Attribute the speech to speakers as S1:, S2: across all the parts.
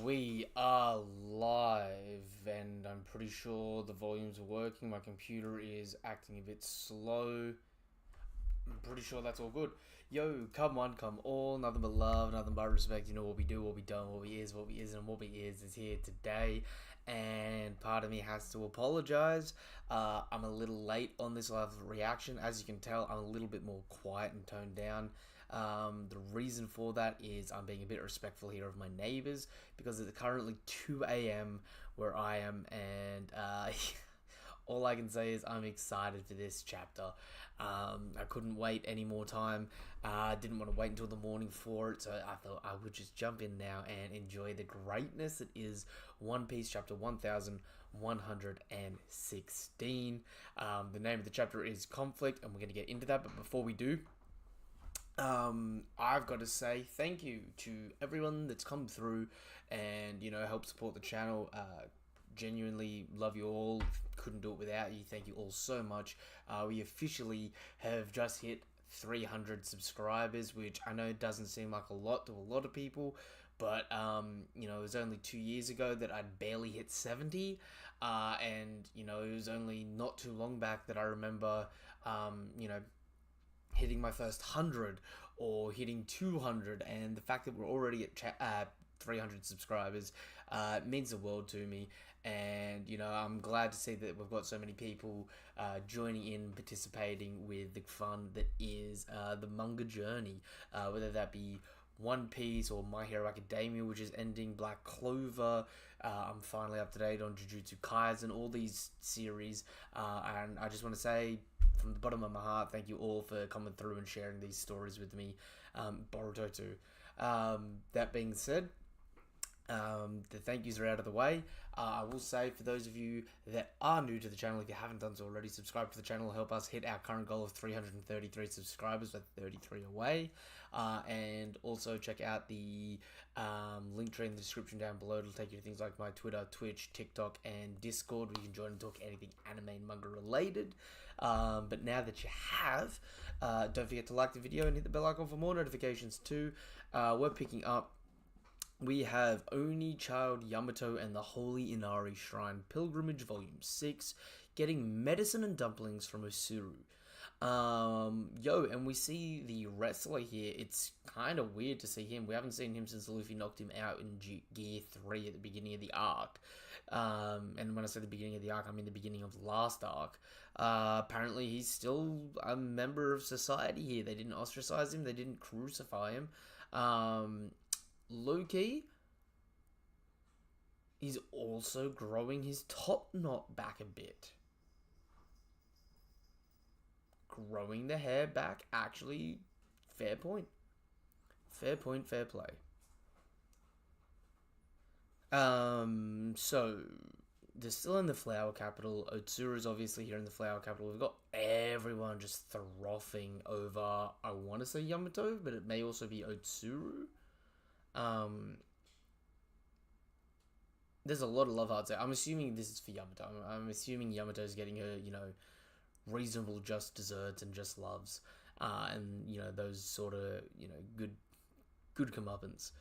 S1: We are live, and I'm pretty sure the volumes are working. My computer is acting a bit slow. I'm pretty sure that's all good. Yo, come one, come all, nothing but love, nothing but respect. You know what we do, what we don't, what we is, what we isn't, and what we is here today. And part of me has to apologize. I'm a little late on this live reaction. As you can tell, I'm a little bit more quiet and toned down. The reason for that is I'm being a bit respectful here of my neighbors because it's currently 2 a.m. where I am, and all I can say is I'm excited for this chapter. I couldn't wait any more time. I didn't want to wait until the morning for it, so I thought I would just jump in now and enjoy the greatness that is One Piece chapter 1116. The name of the chapter is Conflict, and we're going to get into that, but before we do, I've got to say thank you to everyone that's come through and, help support the channel. Genuinely love you all. Couldn't do it without you. Thank you all so much. We officially have just hit 300 subscribers, which I know doesn't seem like a lot to a lot of people, but it was only 2 years ago that I'd barely hit 70, and it was only not too long back that I remember hitting my first 100 or hitting 200, and the fact that we're already at 300 subscribers means the world to me. And I'm glad to see that we've got so many people joining in, participating with the fun that is the manga journey, whether that be One Piece or My Hero Academia, which is ending, Black Clover. I'm finally up to date on Jujutsu Kaisen, all these series, and I just want to say from the bottom of my heart, thank you all for coming through and sharing these stories with me. Boruto too. That being said, the thank yous are out of the way. I will say, for those of you that are new to the channel, if you haven't done so already, subscribe to the channel, help us hit our current goal of 333 subscribers. We're 33 away. And also check out the link tree in the description down below. It'll take you to things like my Twitter, Twitch, TikTok, and Discord, where you can join and talk anything anime and manga related. But now that you have, don't forget to like the video and hit the bell icon for more notifications too. We're picking up. We have Oni Child Yamato and the Holy Inari Shrine Pilgrimage Volume 6, getting medicine and dumplings from Usuru. And we see the wrestler here. It's kind of weird to see him. We haven't seen him since Luffy knocked him out in Gear 3 at the beginning of the arc. And when I say the beginning of the arc, I mean the beginning of last arc. Apparently he's still a member of society here. They didn't ostracize him. They didn't crucify him. Loki is also growing his top knot back a bit. Growing the hair back, actually, fair point. Fair point, fair play. So, they're still in the Flower Capital. Otsuru's obviously here in the Flower Capital. We've got everyone just frothing over, I want to say Yamato, but it may also be Otsuru. There's a lot of love hearts there. I'm assuming this is for Yamato. I'm assuming Yamato's getting her, reasonable just desserts and just loves, and those sort of good comeuppance.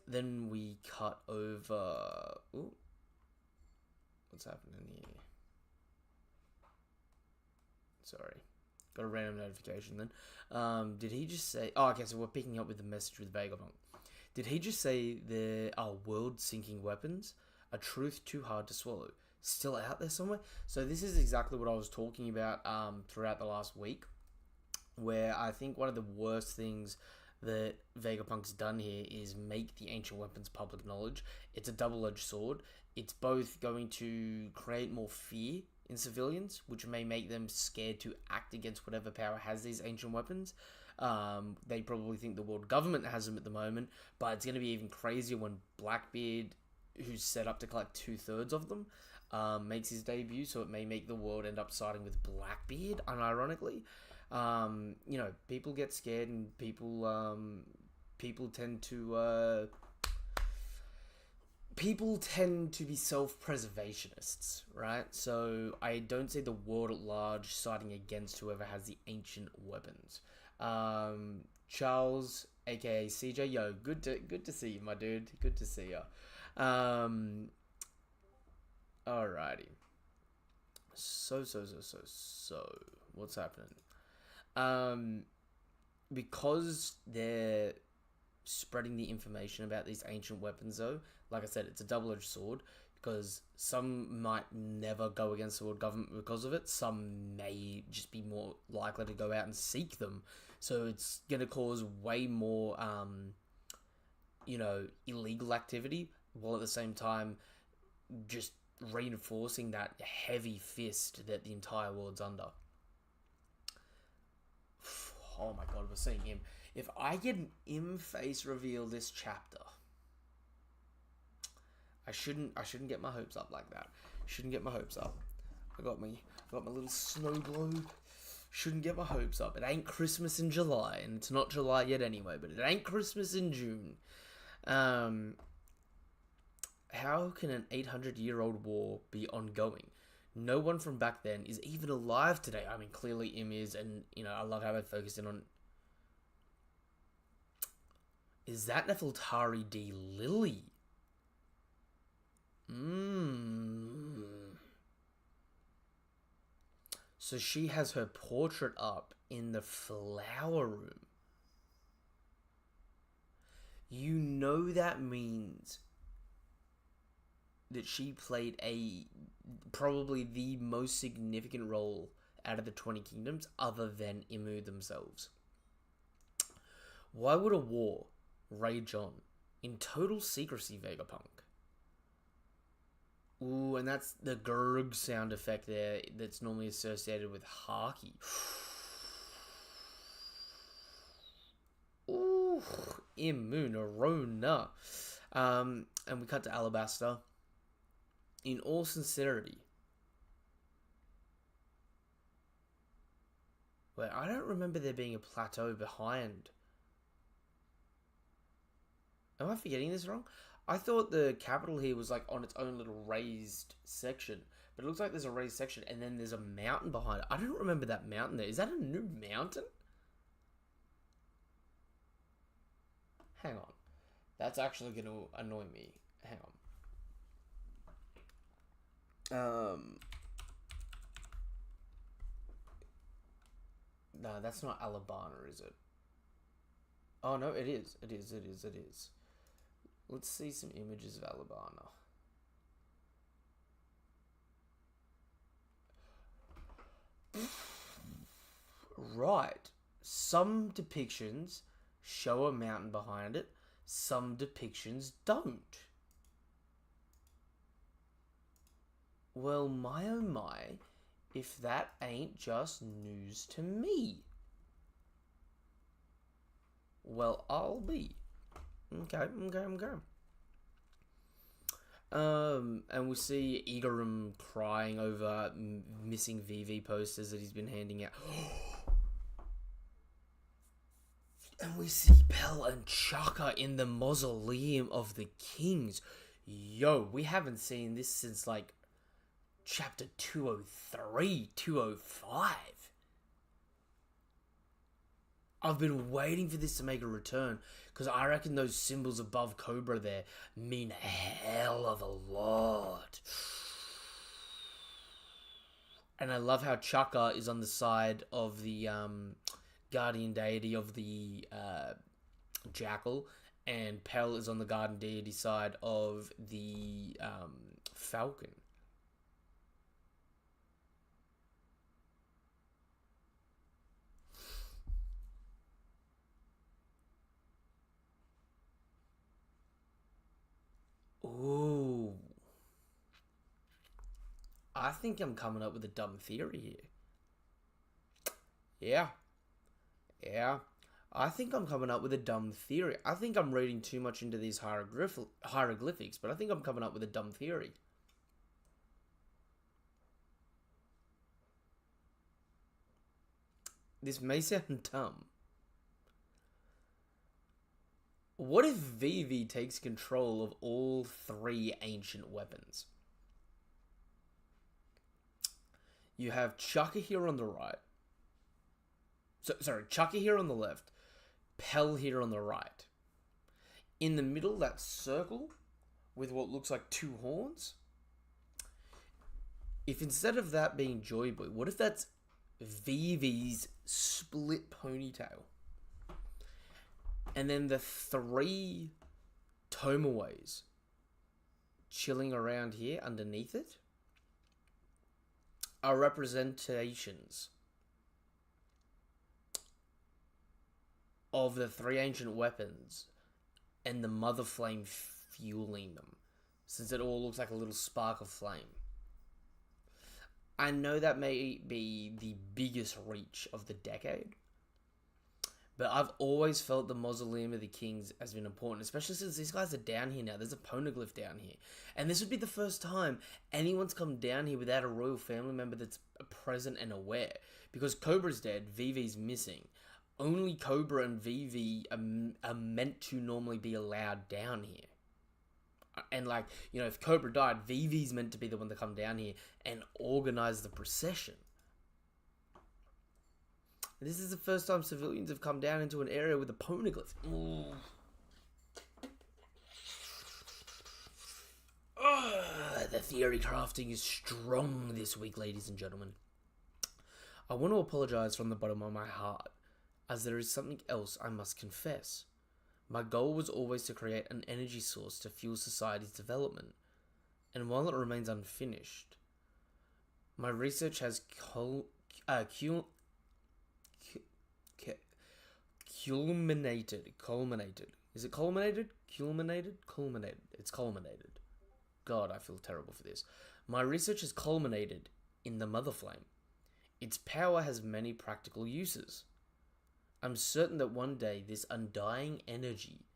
S1: Then we cut over. Ooh, what's happening here? Sorry. Got a random notification then. Did he just say... Oh, okay, so we're picking up with the message with Vegapunk. Did he just say there are world-sinking weapons? A truth too hard to swallow. Still out there somewhere? So this is exactly what I was talking about throughout the last week, where I think one of the worst things that Vegapunk's done here is make the ancient weapons public knowledge. It's a double-edged sword. It's both going to create more fear in civilians, which may make them scared to act against whatever power has these ancient weapons. They probably think the world government has them at the moment, but it's going to be even crazier when Blackbeard, who's set up to collect 2/3 of them, makes his debut, so it may make the world end up siding with Blackbeard, unironically. People get scared, and people tend to be self-preservationists, right? So I don't see the world at large siding against whoever has the ancient weapons. Charles aka CJ. Yo, good to see you, my dude. Good to see you. Alrighty. So, what's happening? Um, because they're spreading the information about these ancient weapons, though, like I said, it's a double-edged sword because some might never go against the world government because of it. Some may just be more likely to go out and seek them. So it's gonna cause way more, illegal activity, while at the same time just reinforcing that heavy fist that the entire world's under. Oh my god, we're seeing him. If I get an face reveal this chapter, I shouldn't get my hopes up like that. Shouldn't get my hopes up. I got my little snow globe. Shouldn't get my hopes up. It ain't Christmas in July, and it's not July yet anyway, but it ain't Christmas in June. How can an 800-year-old war be ongoing? No one from back then is even alive today. I mean, clearly Im is, and, I love how they focused in on... Is that Nefeltari D. Lily? So she has her portrait up in the flower room. You know that means that she played probably the most significant role out of the 20 kingdoms other than Imu themselves. Why would a war rage on in total secrecy, Vegapunk? Ooh, and that's the gurg sound effect there that's normally associated with Haki. Ooh, Imu Narona. And we cut to Alabaster. In all sincerity, wait, I don't remember there being a plateau behind. Am I forgetting this wrong? I thought the capital here was like on its own little raised section, but it looks like there's a raised section and then there's a mountain behind it. I don't remember that mountain there. Is that a new mountain? Hang on. That's actually going to annoy me. Hang on. No, that's not Alabama, is it? Oh, no, it is. It is. Let's see some images of Alabama. Right. Some depictions show a mountain behind it. Some depictions don't. Well, my oh my, if that ain't just news to me. Well, I'll be. Okay. And we see Igarum crying over missing VV posters that he's been handing out. And we see Pell and Chaka in the Mausoleum of the Kings. Yo, we haven't seen this since, like, chapter 203, 205. I've been waiting for this to make a return, because I reckon those symbols above Cobra there mean a hell of a lot. And I love how Chaka is on the side of the guardian deity of the jackal, and Pell is on the guardian deity side of the falcon. Ooh. I think I'm coming up with a dumb theory here. Yeah. I think I'm coming up with a dumb theory. I think I'm reading too much into these hieroglyphics, but I think I'm coming up with a dumb theory. This may sound dumb. What if Vivi takes control of all three ancient weapons? You have Chaka here on the right. Chaka here on the left. lapel here on the right. In the middle, that circle with what looks like two horns. If instead of that being Joy Boy, what if that's Vivi's split ponytail? And then the three Tomoes chilling around here underneath it are representations of the three ancient weapons and the mother flame fueling them, since it all looks like a little spark of flame. I know that may be the biggest reach of the decade, but I've always felt the Mausoleum of the Kings has been important, especially since these guys are down here now. There's a poneglyph down here. And this would be the first time anyone's come down here without a royal family member that's present and aware. Because Cobra's dead, Vivi's missing. Only Cobra and Vivi are meant to normally be allowed down here. And like, you know, if Cobra died, Vivi's meant to be the one to come down here and organize the procession. This is the first time civilians have come down into an area with a poneglyph. The theory crafting is strong this week, ladies and gentlemen. I want to apologize from the bottom of my heart, as there is something else I must confess. My goal was always to create an energy source to fuel society's development, and while it remains unfinished, my research has culminated. Is it culminated? Culminated. It's culminated. God, I feel terrible for this. My research has culminated in the Mother Flame. Its power has many practical uses. I'm certain that one day this undying energy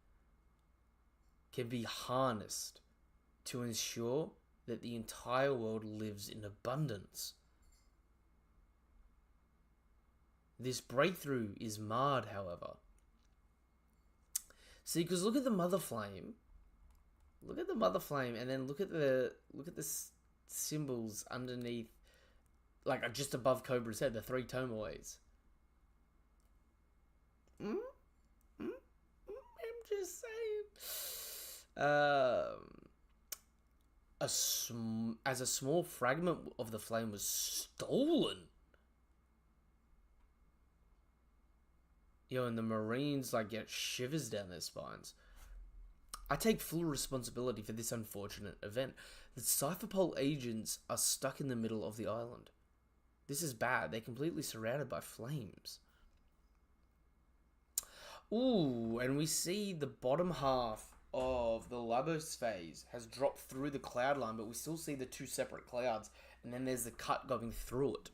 S1: can be harnessed to ensure that the entire world lives in abundance. This breakthrough is marred, however. See, because look at the Mother Flame. Look at the Mother Flame, and then look at the symbols underneath, like just above Cobra's head, the three Tomoes. I'm just saying. As a small fragment of the flame was stolen. Yo, and the Marines like get shivers down their spines. I take full responsibility for this unfortunate event. The Cypherpole agents are stuck in the middle of the island. This is bad. They're completely surrounded by flames. Ooh, and we see the bottom half of the Labos phase has dropped through the cloud line, but we still see the two separate clouds, and then there's the cut going through it.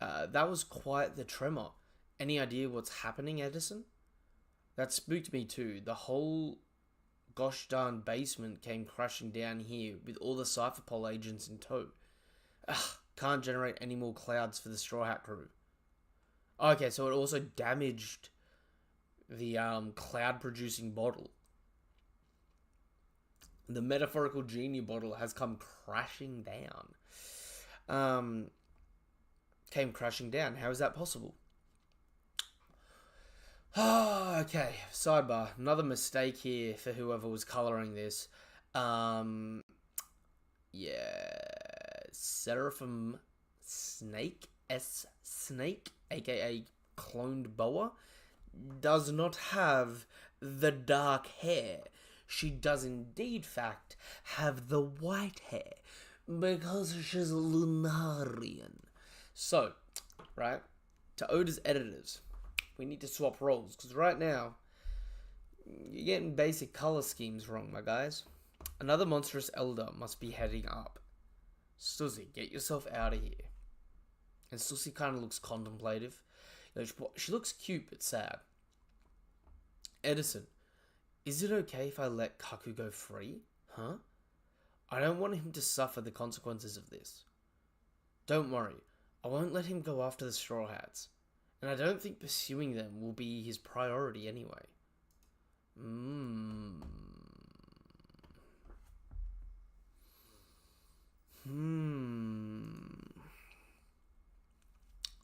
S1: That was quite the tremor. Any idea what's happening, Edison? That spooked me too. The whole gosh darn basement came crashing down here with all the Cypherpole agents in tow. Can't generate any more clouds for the Straw Hat crew. Okay, so it also damaged the cloud producing bottle. The metaphorical genie bottle has come crashing down. Came crashing down. How is that possible? Okay, sidebar. Another mistake here for whoever was coloring this. Seraphim Snake, Snake, aka cloned boa, does not have the dark hair. She does indeed, fact, have the white hair, because she's Lunarian. So, right, to Oda's editors, we need to swap roles, because right now, you're getting basic color schemes wrong, my guys. Another monstrous elder must be heading up. Susie, get yourself out of here. And Susie kind of looks contemplative. You know, she looks cute, but sad. Edison, is it okay if I let Kaku go free? Huh? I don't want him to suffer the consequences of this. Don't worry, I won't let him go after the Straw Hats. And I don't think pursuing them will be his priority anyway.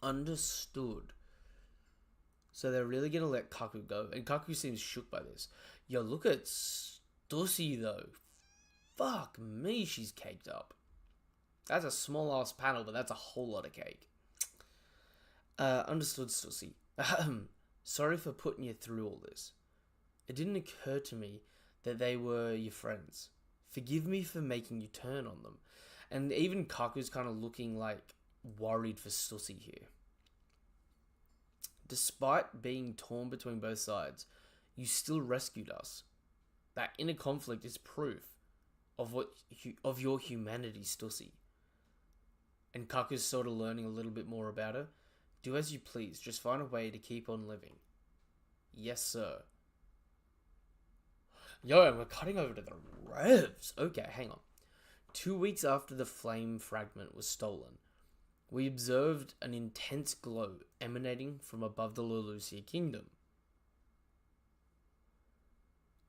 S1: Understood. So they're really gonna let Kaku go, and Kaku seems shook by this. Yo, look at Stussy though. Fuck me, she's caked up. That's a small ass panel, but that's a whole lot of cake. Understood, Stussy. Sorry for putting you through all this. It didn't occur to me that they were your friends. Forgive me for making you turn on them. And even Kaku's kind of looking like worried for Stussy here. Despite being torn between both sides, you still rescued us. That inner conflict is proof of your humanity, Stussy. And Kaku's sort of learning a little bit more about her. Do as you please, just find a way to keep on living. Yes, sir. Yo, and we're cutting over to the revs. Okay, hang on. 2 weeks after the flame fragment was stolen, we observed an intense glow emanating from above the Lelucia kingdom.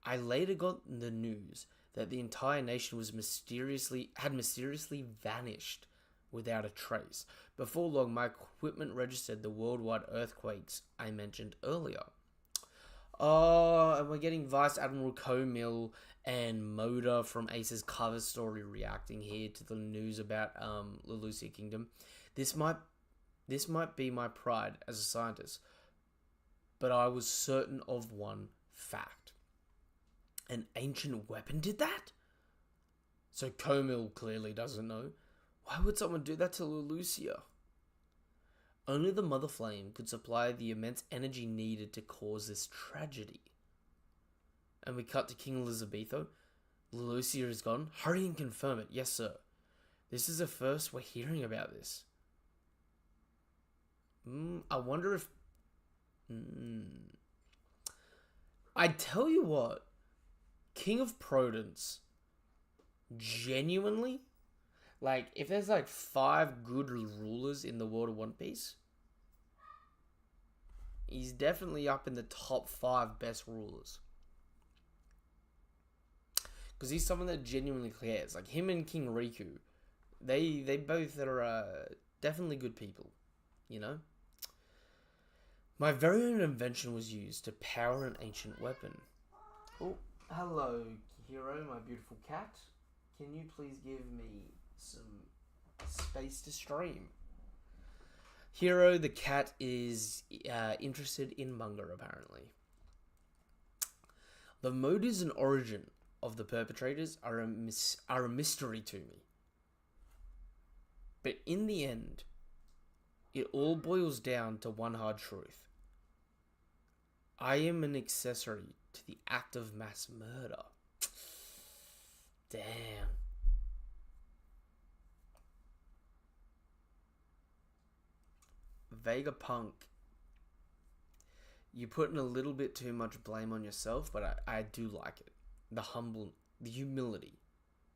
S1: I later got the news that the entire nation had mysteriously vanished without a trace. Before long, my equipment registered the worldwide earthquakes I mentioned earlier. Oh, and we're getting Vice Admiral Comil and Moda from Ace's cover story reacting here to the news about Lelucia Kingdom. This might be my pride as a scientist, but I was certain of one fact. An ancient weapon did that? So Comil clearly doesn't know. Why would someone do that to Lelucia? Only the Mother Flame could supply the immense energy needed to cause this tragedy. And we cut to King Elizabetho. Lelucia is gone. Hurry and confirm it. Yes, sir. This is the first we're hearing about this. I wonder if... I tell you what. King of Prudence. Genuinely... Like, if there's like 5 good rulers in the world of One Piece, he's definitely up in the top 5 best rulers. Because he's someone that genuinely cares. Like, him and King Riku, they both are definitely good people, you know? My very own invention was used to power an ancient weapon. Oh, hello, Hero, my beautiful cat. Can you please give me some space to stream? Hero the cat is interested in manga, apparently. The motives and origin of the perpetrators are a mystery to me. But in the end, it all boils down to one hard truth. I am an accessory to the act of mass murder. Damn. Vegapunk, you're putting a little bit too much blame on yourself, but I do like it. The humility.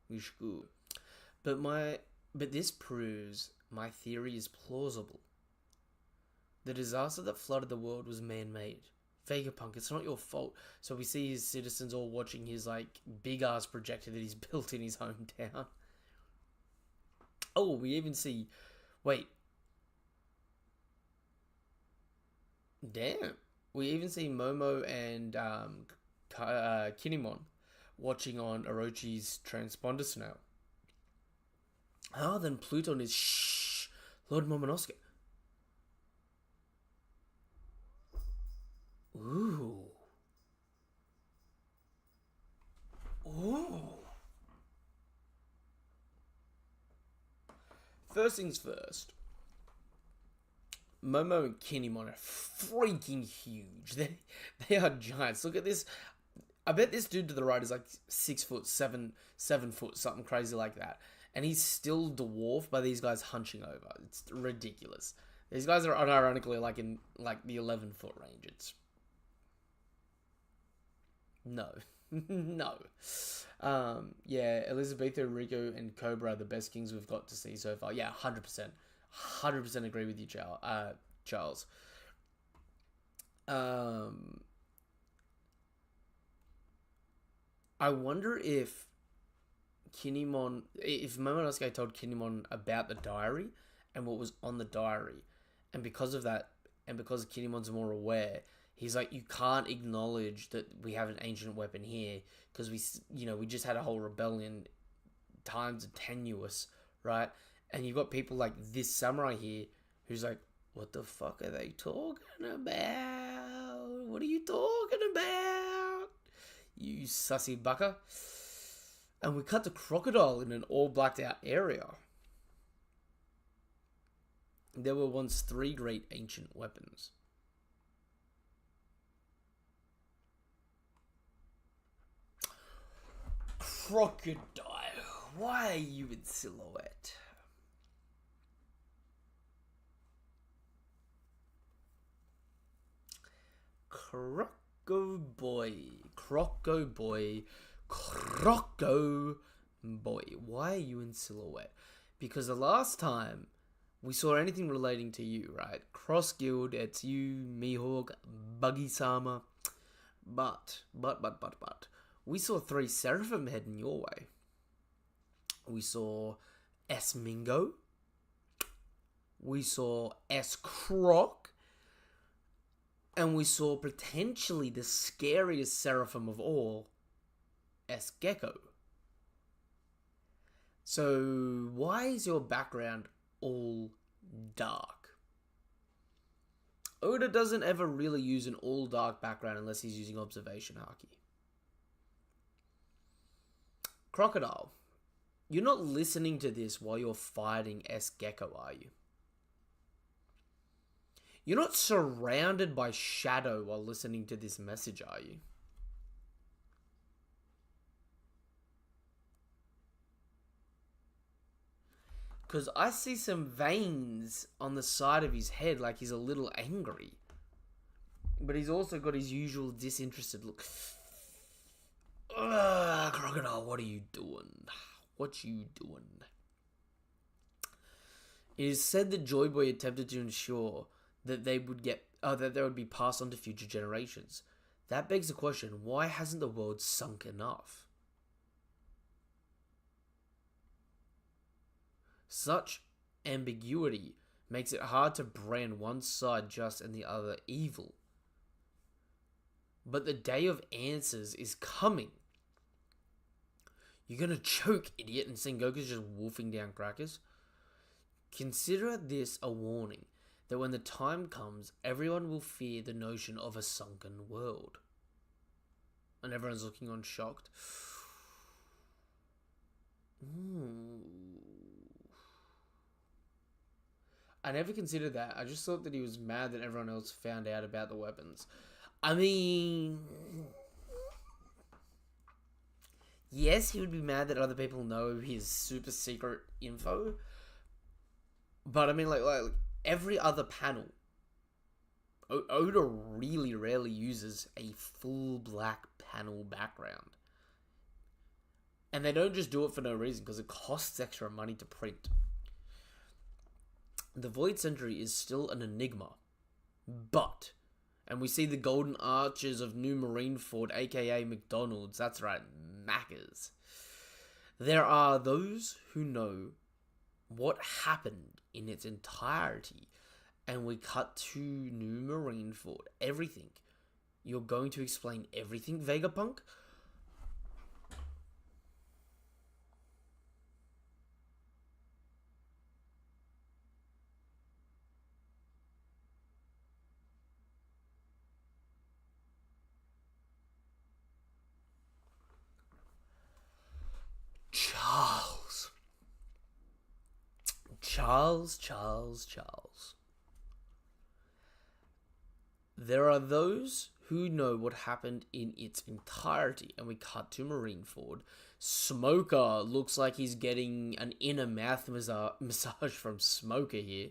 S1: Wish good. But this proves my theory is plausible. The disaster that flooded the world was man-made. Vegapunk, it's not your fault. So we see his citizens all watching his, like, big-ass projector that he's built in his hometown. Oh, we even see... Wait. Damn. We even see Momo and Kinemon watching on Orochi's transponder now. Ah, then Pluton is shh, Lord Momonosuke. Ooh. Ooh. First things first. Momo and Kinemon are freaking huge. They are giants. Look at this. I bet this dude to the right is like 6 foot, 7 foot, something crazy like that. And he's still dwarfed by these guys hunching over. It's ridiculous. These guys are unironically like in like the 11-foot range. It's no. No. Yeah, Elizabetho, Rico, and Cobra are the best kings we've got to see so far. Yeah, 100%. 100% agree with you, Charles. I wonder if Momonosuke told Kinemon about the diary and what was on the diary, and because of that, and because Kinnamon's more aware, he's like, you can't acknowledge that we have an ancient weapon here because we just had a whole rebellion. Times are tenuous, right? And you've got people like this samurai here who's like, what the fuck are they talking about? What are you talking about? You sussy bucker. And we cut to Crocodile in an all blacked out area. There were once 3 great ancient weapons. Crocodile, why are you in silhouette? Croco boy, why are you in silhouette? Because the last time we saw anything relating to you, right? Cross Guild, it's you, Mihawk, Buggy-sama. But, we saw 3 Seraphim heading your way. We saw S. Mingo. We saw S. Croc. And we saw potentially the scariest Seraphim of all, S. Gecko. So, why is your background all dark? Oda doesn't ever really use an all dark background unless he's using observation haki. Crocodile, you're not listening to this while you're fighting S. Gecko, are you? You're not surrounded by shadow while listening to this message, are you? Because I see some veins on the side of his head like he's a little angry. But he's also got his usual disinterested look. Ugh, Crocodile, what are you doing? What you doing? It is said that Joy Boy attempted to ensure that they would be passed on to future generations. That begs the question, why hasn't the world sunk enough? Such ambiguity makes it hard to brand one side just and the other evil. But the day of answers is coming. You're gonna choke, idiot, and Sengoku's just wolfing down crackers? Consider this a warning that when the time comes, everyone will fear the notion of a sunken world. And everyone's looking on shocked. I never considered that. I just thought that he was mad that everyone else found out about the weapons. I mean, yes, he would be mad that other people know his super secret info. But I mean, like every other panel, Oda really rarely uses a full black panel background. And they don't just do it for no reason, because it costs extra money to print. The Void Sentry is still an enigma. But, and we see the golden arches of New Marineford, aka McDonald's, that's right, Macca's. There are those who know what happened in its entirety, and we cut to New Marineford. Everything. You're going to explain everything, Vegapunk? Charles. There are those who know what happened in its entirety, and we cut to Marineford. Smoker looks like he's getting an inner mouth massage from Smoker here.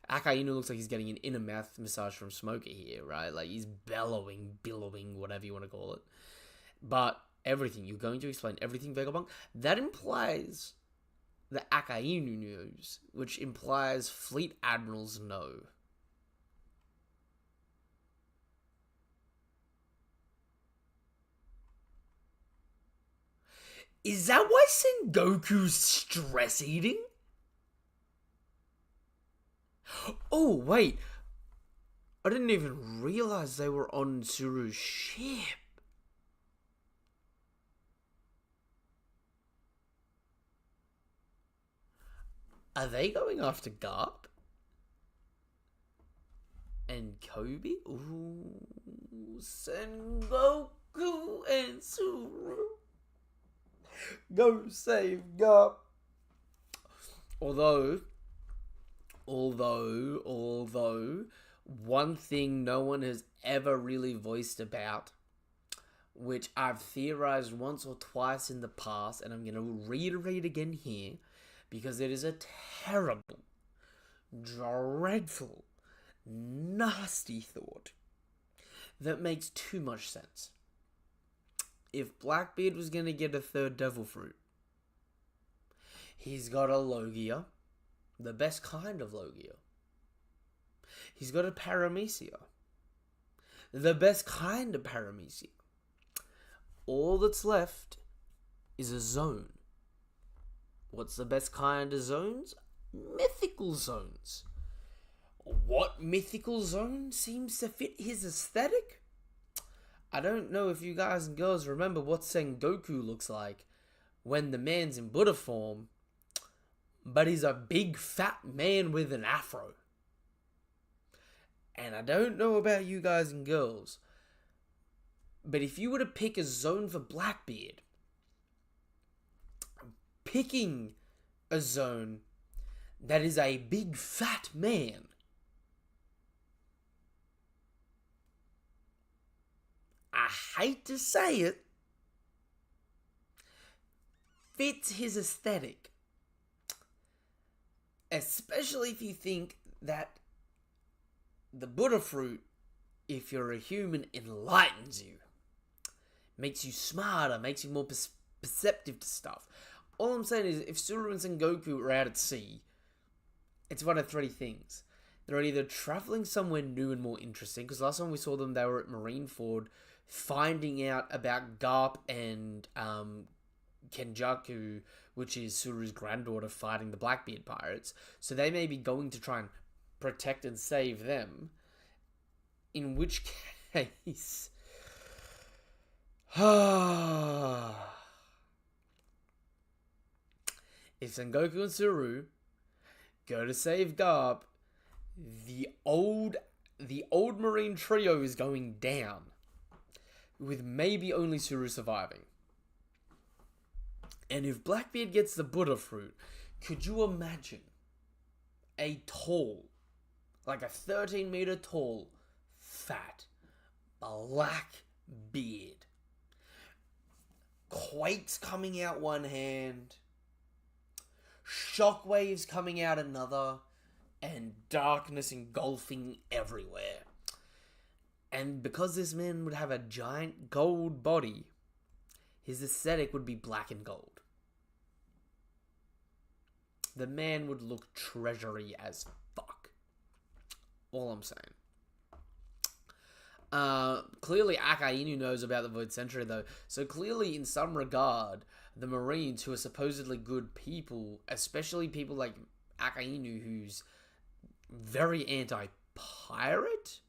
S1: Akainu looks like he's getting an inner mouth massage from Smoker here, right? Like he's billowing, whatever you want to call it. But everything, you're going to explain everything, Vegapunk? That implies the Akainu knows, which implies fleet admirals know. Is that why Sengoku's stress eating? Oh, wait. I didn't even realize they were on Suru's ship. Are they going after Garp? And Kobe? Ooh, Sengoku and Suru. Go save Garp. Although, one thing no one has ever really voiced about, which I've theorized once or twice in the past, and I'm going to reiterate again here, because it is a terrible, dreadful, nasty thought that makes too much sense. If Blackbeard was going to get a third devil fruit, he's got a Logia, the best kind of Logia. He's got a Paramecia, the best kind of Paramecia. All that's left is a zone. What's the best kind of zones? Mythical zones. What mythical zone seems to fit his aesthetic? I don't know if you guys and girls remember what Sengoku looks like when the man's in Buddha form, but he's a big fat man with an afro. And I don't know about you guys and girls, but if you were to pick a zone for Blackbeard, picking a zone that is a big fat man, I hate to say it, fits his aesthetic. Especially if you think that the Buddha fruit, if you're a human, enlightens you. Makes you smarter, makes you more perceptive to stuff. All I'm saying is, if Suru and Sengoku are out at sea, it's one of three things. They're either traveling somewhere new and more interesting, because last time we saw them, they were at Marineford, finding out about Garp and Kenjaku, which is Suru's granddaughter, fighting the Blackbeard pirates. So they may be going to try and protect and save them. In which case... if Sengoku and Suru go to save Garp, the old marine trio is going down, with maybe only Suru surviving. And if Blackbeard gets the Buddha fruit, could you imagine a tall, like a 13-meter tall, fat, black beard, quakes coming out one hand, shockwaves coming out another, and darkness engulfing everywhere. And because this man would have a giant gold body, his aesthetic would be black and gold. The man would look treasury as fuck. All I'm saying. Clearly Akainu knows about the Void Century though. So clearly in some regard, the Marines who are supposedly good people, especially people like Akainu who's very anti-pirate,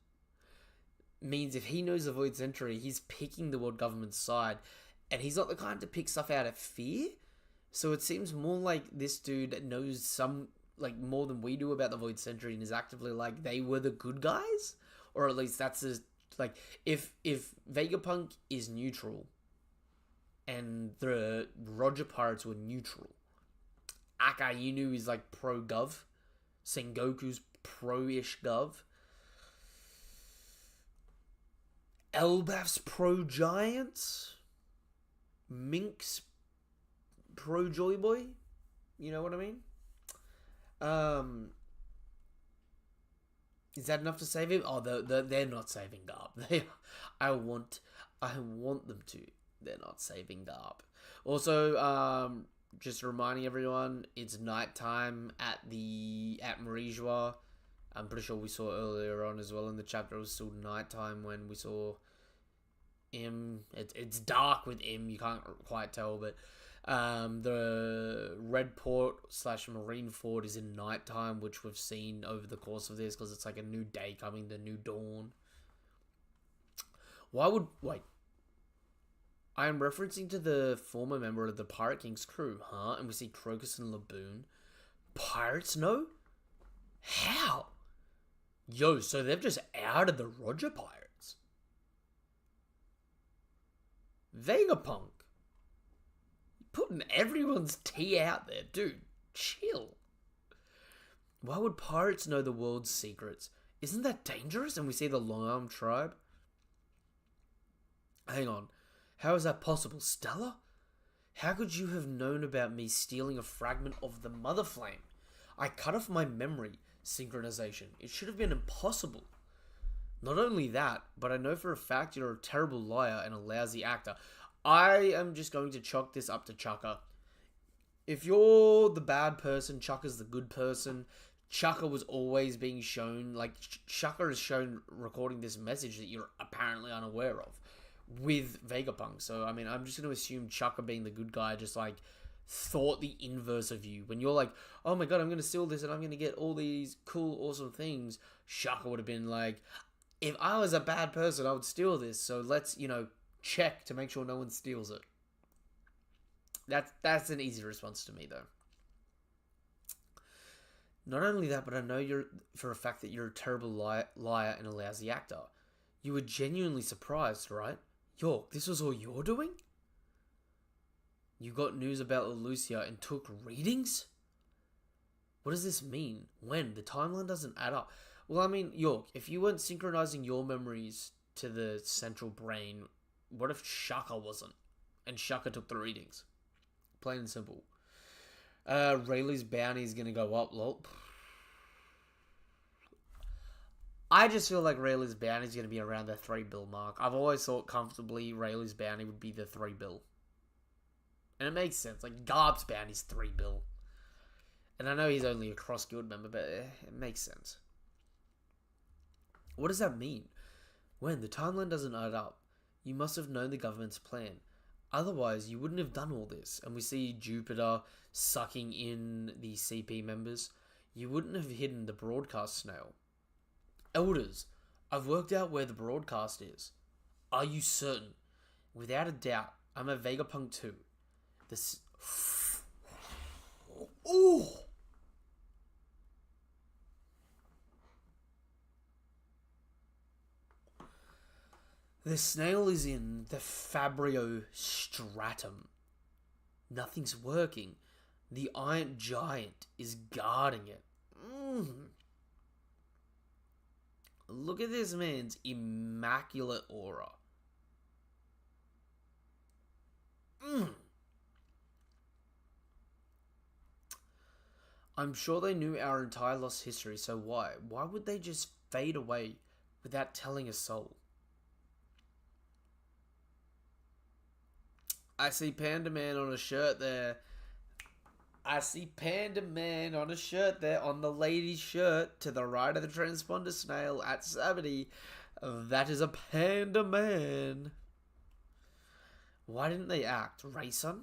S1: means if he knows the Void Century, he's picking the world government's side. And he's not the kind to pick stuff out of fear. So it seems more like this dude knows some, like, more than we do about the Void Century and is actively like, they were the good guys? Or at least that's his, like, if Vegapunk is neutral and the Roger Pirates were neutral, Akainu is like pro-gov, Sengoku's pro-ish gov, Elbaf's pro-giants, Mink's pro-joy boy, you know what I mean? Is that enough to save him? Oh, they're not saving Garp. I want them to. They're not saving Garp. Also, just reminding everyone, it's nighttime at Marijois. I'm pretty sure we saw earlier on as well in the chapter, it was still nighttime when we saw M. It's dark with M, you can't quite tell, but The Red Port slash Marine Ford is in nighttime, which we've seen over the course of this because it's like a new day coming, the new dawn. Wait? I am referencing to the former member of the Pirate King's crew, huh? And we see Crocus and Laboon. Pirates know? How? Yo, so they've just outed the Roger Pirates. Vegapunk. Putting everyone's tea out there. Dude, chill. Why would pirates know the world's secrets? Isn't that dangerous? And we see the Long Arm tribe. Hang on. How is that possible, Stella? How could you have known about me stealing a fragment of the Mother Flame? I cut off my memory synchronization. It should have been impossible. Not only that, but I know for a fact you're a terrible liar and a lousy actor. I am just going to chalk this up to Chaka. If you're the bad person, Chaka's the good person. Chaka was always being shown, like, Chaka is shown recording this message that you're apparently unaware of with Vegapunk. So, I mean, I'm just going to assume Chaka being the good guy just, like, thought the inverse of you. When you're like, oh my god, I'm going to steal this and I'm going to get all these cool, awesome things, Chaka would have been like, if I was a bad person, I would steal this. So let's, check to make sure no one steals it. That's an easy response to me, though. Not only that, but I know you're for a fact that you're a terrible liar and a lousy actor. You were genuinely surprised, right? York, this was all you're doing? You got news about Lucia and took readings? What does this mean? When? The timeline doesn't add up. Well, I mean, York, if you weren't synchronizing your memories to the central brain, what if Shaka wasn't? And Shaka took the readings. Plain and simple. Rayleigh's bounty is going to go up, lol. I just feel like Rayleigh's bounty is going to be around the 3 bill mark. I've always thought comfortably Rayleigh's bounty would be the 3 bill. And it makes sense. Like, Garb's bounty's 3 bill. And I know he's only a cross guild member, but it makes sense. What does that mean? When the timeline doesn't add up, you must have known the government's plan. Otherwise, you wouldn't have done all this. And we see Jupiter sucking in the CP members. You wouldn't have hidden the broadcast snail. Elders, I've worked out where the broadcast is. Are you certain? Without a doubt, I'm a Vegapunk too. This... Ooh! The snail is in the Fabrio stratum. Nothing's working. The Iron Giant is guarding it. Look at this man's immaculate aura. I'm sure they knew our entire lost history, so why? Why would they just fade away without telling a soul? I see Panda Man on a shirt there. I see Panda Man on a shirt there, on the lady's shirt, to the right of the transponder snail at 70. That is a Panda Man. Why didn't they act? Rayson?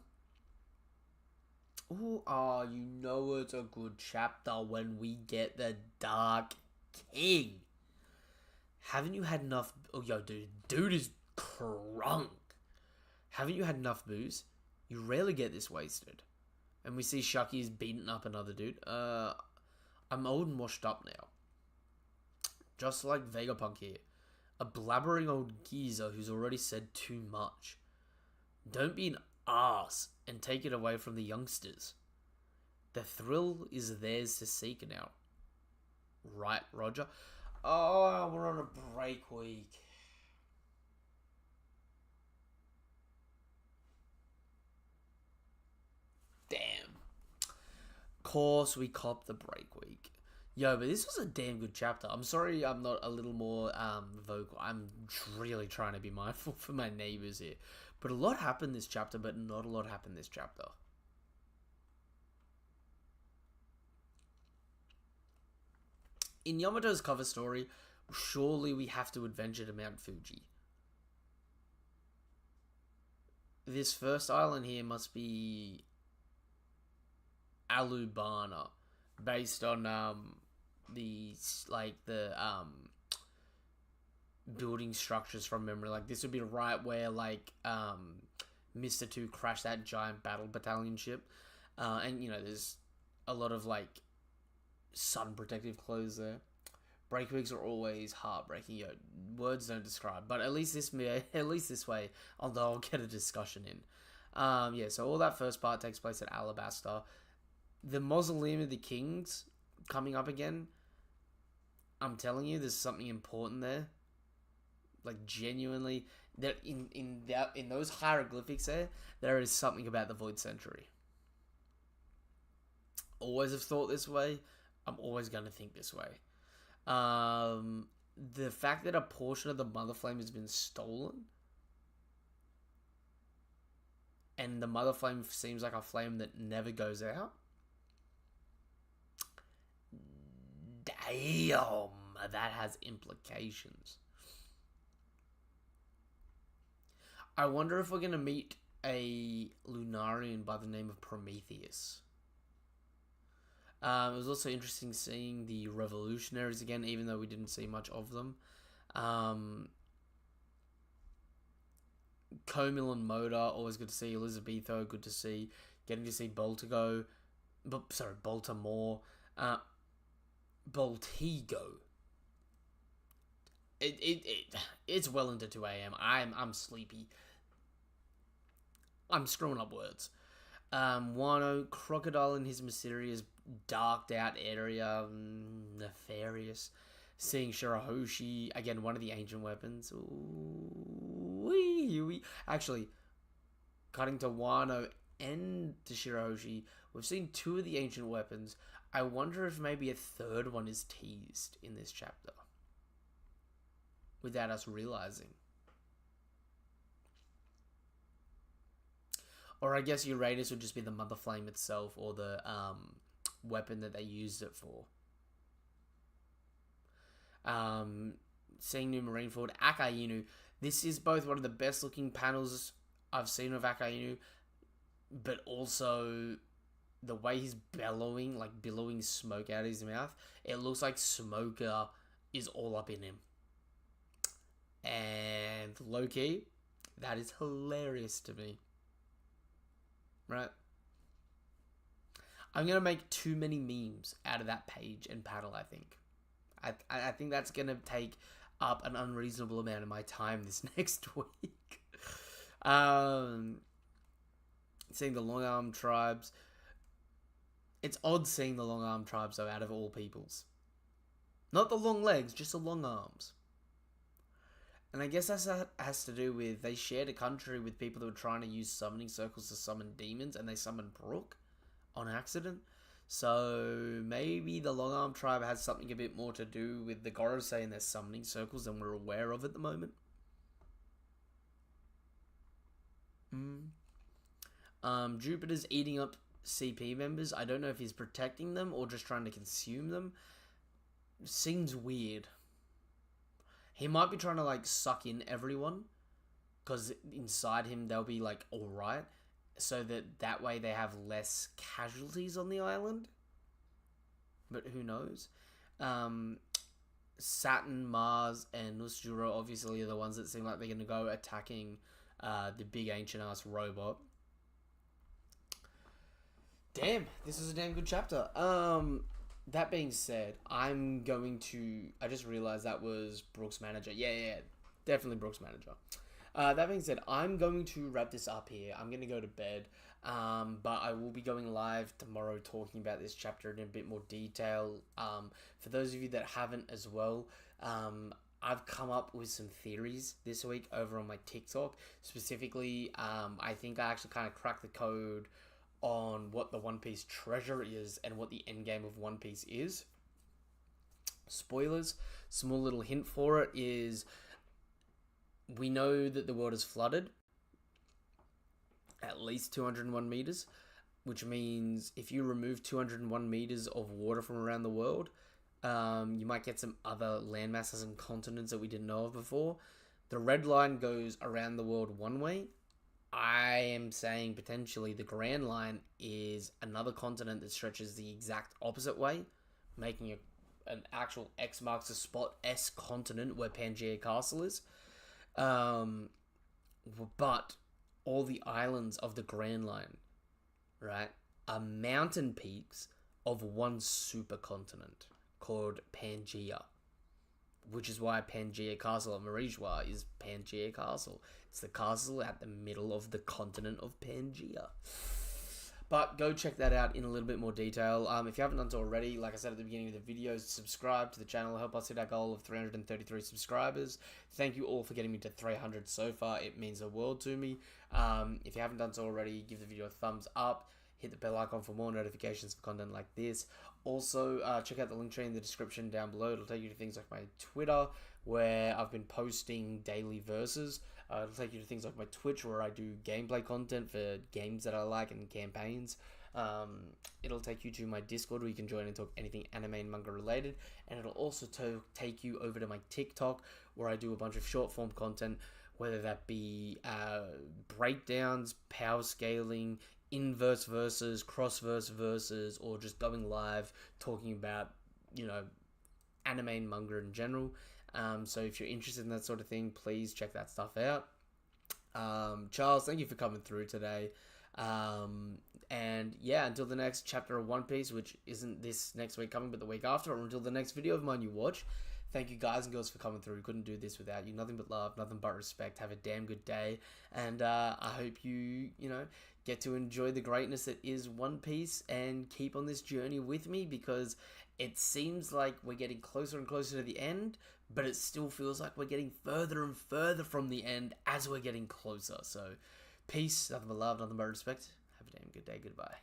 S1: Ooh, you know it's a good chapter when we get the Dark King. Haven't you had enough... Oh, yo, dude is crunk. Haven't you had enough booze? You rarely get this wasted. And we see Shucky's beating up another dude. I'm old and washed up now. Just like Vegapunk here. A blabbering old geezer who's already said too much. Don't be an ass and take it away from the youngsters. The thrill is theirs to seek now. Right, Roger? Oh, we're on a break week. Damn. Course we copped the break week. Yo, but this was a damn good chapter. I'm sorry I'm not a little more vocal. I'm really trying to be mindful for my neighbors here. But a lot happened this chapter, but not a lot happened this chapter. In Yamato's cover story, surely we have to adventure to Mount Fuji. this first island here must be Alubana, based on the building structures from memory. Like, this would be right where like Mr. 2 crashed that giant battle battalion ship, and you know there's a lot of like sun protective clothes there. Breakwigs are always heartbreaking. Yo, words don't describe, but at least this way, although I'll get a discussion in. Yeah, so all that first part takes place at Alabasta. The Mausoleum of the Kings coming up again. I'm telling you, there's something important there. Like, genuinely, that in those hieroglyphics there is something about the Void Century. Always have thought this way. I'm always going to think this way. The fact that a portion of the Mother Flame has been stolen, and the Mother Flame seems like a flame that never goes out. Damn, that has implications. I wonder if we're going to meet a Lunarian by the name of Prometheus. It was also interesting seeing the revolutionaries again, even though we didn't see much of them. Comil and Moda, always good to see. Elizabetho, good to see. Getting to see Baltimore. Baltigo. It's well into 2 a.m. I'm sleepy. I'm screwing up words. Wano, Crocodile in his mysterious darked out area, nefarious. Seeing Shirahoshi, again, one of the ancient weapons. Actually, cutting to Wano and to Shirahoshi, we've seen 2 of the ancient weapons. I wonder if maybe a third one is teased in this chapter, without us realizing. Or I guess Uranus would just be the Mother Flame itself, or the weapon that they used it for. Seeing New Marineford, Akainu. This is both one of the best looking panels I've seen of Akainu, but also the way he's billowing smoke out of his mouth. It looks like Smoker is all up in him. And low-key, that is hilarious to me. Right? I'm going to make too many memes out of that page and panel, I think. I think that's going to take up an unreasonable amount of my time this next week. Seeing the Long Arm Tribes. It's odd seeing the Long Arm Tribes, though, out of all peoples. Not the long legs, just the long arms. And I guess that has to do with they shared a country with people that were trying to use summoning circles to summon demons, and they summoned Brook on accident. So maybe the Long Arm Tribe has something a bit more to do with the Gorosei and their summoning circles than we're aware of at the moment. Jupiter's eating up CP members. I don't know if he's protecting them or just trying to consume them. Seems weird. He might be trying to, like, suck in everyone, because inside him they'll be, like, alright, so that way they have less casualties on the island. But who knows? Saturn, Mars, and Nusjuro obviously are the ones that seem like they're going to go attacking the big ancient-ass robot. Damn, this is a damn good chapter. That being said, I just realized that was Brooks' manager. Yeah, definitely Brooks' manager. That being said, I'm going to wrap this up here. I'm going to go to bed. But I will be going live tomorrow talking about this chapter in a bit more detail. For those of you that haven't as well, I've come up with some theories this week over on my TikTok. Specifically, I think I actually kind of cracked the code on what the One Piece treasure is and what the end game of One Piece is. Spoilers. Small little hint for it is we know that the world is flooded at least 201 meters, which means if you remove 201 meters of water from around the world, you might get some other land masses and continents that we didn't know of before. The red line goes around the world one way, I am saying potentially the Grand Line is another continent that stretches the exact opposite way, making an actual X marks the spot S continent where Pangaea Castle is. Um, but all the islands of the Grand Line, right, are mountain peaks of one supercontinent called Pangaea, which is why Pangaea Castle at Marijois is Pangaea Castle. It's the castle at the middle of the continent of Pangaea. But go check that out in a little bit more detail. If you haven't done so already, like I said at the beginning of the video, subscribe to the channel. Help us hit our goal of 333 subscribers. Thank you all for getting me to 300 so far. It means the world to me. If you haven't done so already, give the video a thumbs up. Hit the bell icon for more notifications for content like this. Also, check out the link tree in the description down below. It'll take you to things like my Twitter, where I've been posting daily verses. It'll take you to things like my Twitch, where I do gameplay content for games that I like and campaigns. It'll take you to my Discord, where you can join and talk anything anime and manga related. And it'll also take you over to my TikTok, where I do a bunch of short form content, whether that be breakdowns, power scaling, inverse verses, cross-verse verses, or just going live talking about, anime and manga in general. So if you're interested in that sort of thing, please check that stuff out. Charles, thank you for coming through today. And yeah, until the next chapter of One Piece, which isn't this next week coming, but the week after, or until the next video of mine you watch, thank you guys and girls for coming through. Couldn't do this without you. Nothing but love, nothing but respect. Have a damn good day. And I hope you get to enjoy the greatness that is One Piece and keep on this journey with me, because it seems like we're getting closer and closer to the end, but it still feels like we're getting further and further from the end as we're getting closer. So peace, nothing but love, nothing but respect. Have a damn good day. Goodbye.